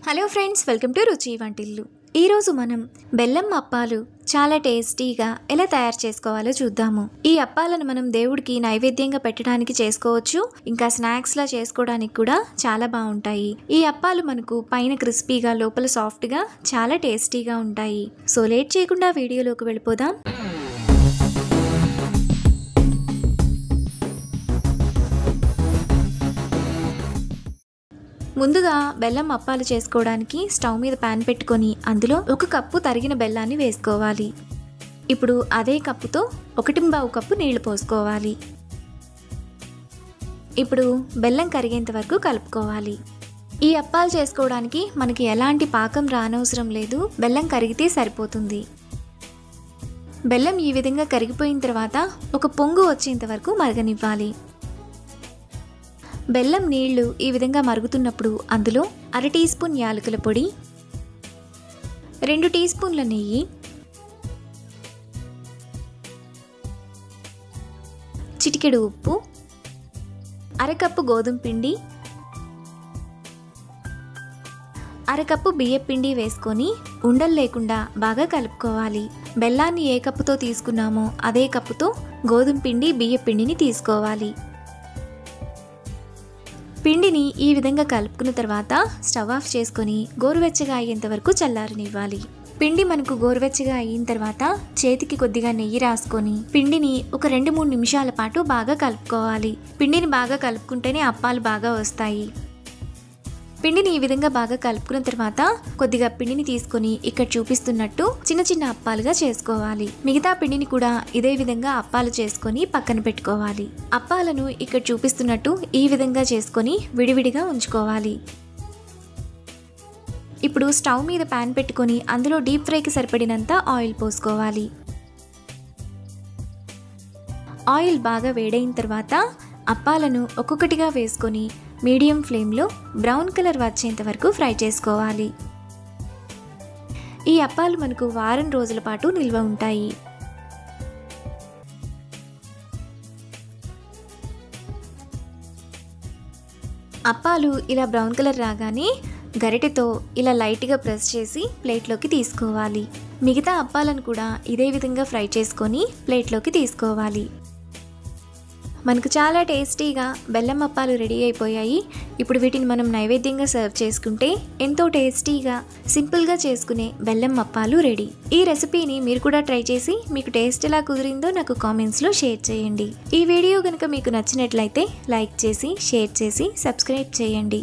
Hello friends, welcome to రుచి వంటిల్లు. ఈరోజు మనం బెల్లం అప్పాలు చాలా టేస్టీగా ఎలా తయారు చేసుకోవాలో చూద్దాము. ఈ అప్పాలను మనం దేవుడికి నైవేద్యంగా పెట్టడానికి చేసుకోవచ్చు, ఇంకా స్నాక్స్లా చేసుకోవడానికి కూడా చాలా బాగుంటాయి. ఈ అప్పాలు మనకు పైన క్రిస్పీగా లోపల సాఫ్ట్గా చాలా టేస్టీగా ఉంటాయి. సో లేట్ చేయకుండా వీడియోలోకి వెళ్ళిపోదాం. ముందుగా బెల్లం అప్పాలు చేసుకోవడానికి స్టవ్ మీద ప్యాన్ పెట్టుకొని అందులో 1 కప్పు తరిగిన బెల్లాన్ని వేసుకోవాలి. ఇప్పుడు అదే కప్పుతో 1.25 కప్పు నీళ్లు పోసుకోవాలి. ఇప్పుడు బెల్లం కరిగేంత వరకు కలుపుకోవాలి. ఈ అప్పాలు చేసుకోవడానికి మనకి ఎలాంటి పాకం రానవసరం లేదు, బెల్లం కరిగితే సరిపోతుంది. బెల్లం ఈ విధంగా కరిగిపోయిన తర్వాత ఒక పొంగు వచ్చేంత వరకు మరగనివ్వాలి. బెల్లం నీళ్లు ఈ విధంగా మరుగుతున్నప్పుడు అందులో 1/2 టీ స్పూన్ యాలకుల పొడి, 2 టీ స్పూన్ల నెయ్యి, చిటికెడు ఉప్పు, 1/2 కప్పు గోధుమ పిండి, 1/2 కప్పు బియ్యం పిండి వేసుకొని ఉండలు లేకుండా బాగా కలుపుకోవాలి. బెల్లాన్ని ఏ కప్పుతో తీసుకున్నామో అదే కప్పుతో గోధుమ పిండి బియ్యం పిండిని తీసుకోవాలి. పిండిని ఈ విధంగా కలుపుకున్న తర్వాత స్టవ్ ఆఫ్ చేసుకొని గోరువెచ్చగా అయ్యేంత వరకు చల్లారనివ్వాలి. పిండి మనకు గోరువెచ్చగా అయిన తర్వాత చేతికి కొద్దిగా నెయ్యి రాసుకొని పిండిని ఒక 2-3 నిమిషాల పాటు బాగా కలుపుకోవాలి. పిండిని బాగా కలుపుకుంటేనే అప్పాలు బాగా వస్తాయి. పిండిని ఈ విధంగా బాగా కలుపుకున్న తర్వాత కొద్దిగా పిండిని తీసుకొని ఇక్కడ చూపిస్తున్నట్టు చిన్న చిన్న అప్పాలుగా చేసుకోవాలి. మిగతా పిండిని కూడా ఇదే విధంగా అప్పాలు చేసుకొని పక్కన పెట్టుకోవాలి. అప్పాలను ఇక్కడ చూపిస్తున్నట్టు ఈ విధంగా చేసుకొని విడివిడిగా ఉంచుకోవాలి. ఇప్పుడు స్టవ్ మీద ప్యాన్ పెట్టుకొని అందులో డీప్ ఫ్రైకి సరిపడినంత ఆయిల్ పోసుకోవాలి. ఆయిల్ బాగా వేడైన తర్వాత అప్పాలను ఒక్కొక్కటిగా వేసుకొని మీడియం ఫ్లేమ్లో బ్రౌన్ కలర్ వచ్చేంత వరకు ఫ్రై చేసుకోవాలి. ఈ అప్పాలు మనకు వారం రోజుల పాటు నిల్వ ఉంటాయి. అప్పాలు ఇలా బ్రౌన్ కలర్ రాగానే గరిటెతో ఇలా లైట్గా ప్రెస్ చేసి ప్లేట్లోకి తీసుకోవాలి. మిగతా అప్పాలను కూడా ఇదే విధంగా ఫ్రై చేసుకొని ప్లేట్లోకి తీసుకోవాలి. మనకు చాలా టేస్టీగా బెల్లం అప్పాలు రెడీ అయిపోయాయి. ఇప్పుడు వీటిని మనం నైవేద్యంగా సర్వ్ చేసుకుంటే ఎంతో టేస్టీగా సింపుల్గా చేసుకునే బెల్లం అప్పాలు రెడీ. ఈ రెసిపీని మీరు కూడా ట్రై చేసి మీకు టేస్ట్ ఎలా కుదిరిందో నాకు కామెంట్స్లో షేర్ చేయండి. ఈ వీడియో కనుక మీకు నచ్చినట్లయితే లైక్ చేసి షేర్ చేసి సబ్స్క్రైబ్ చేయండి.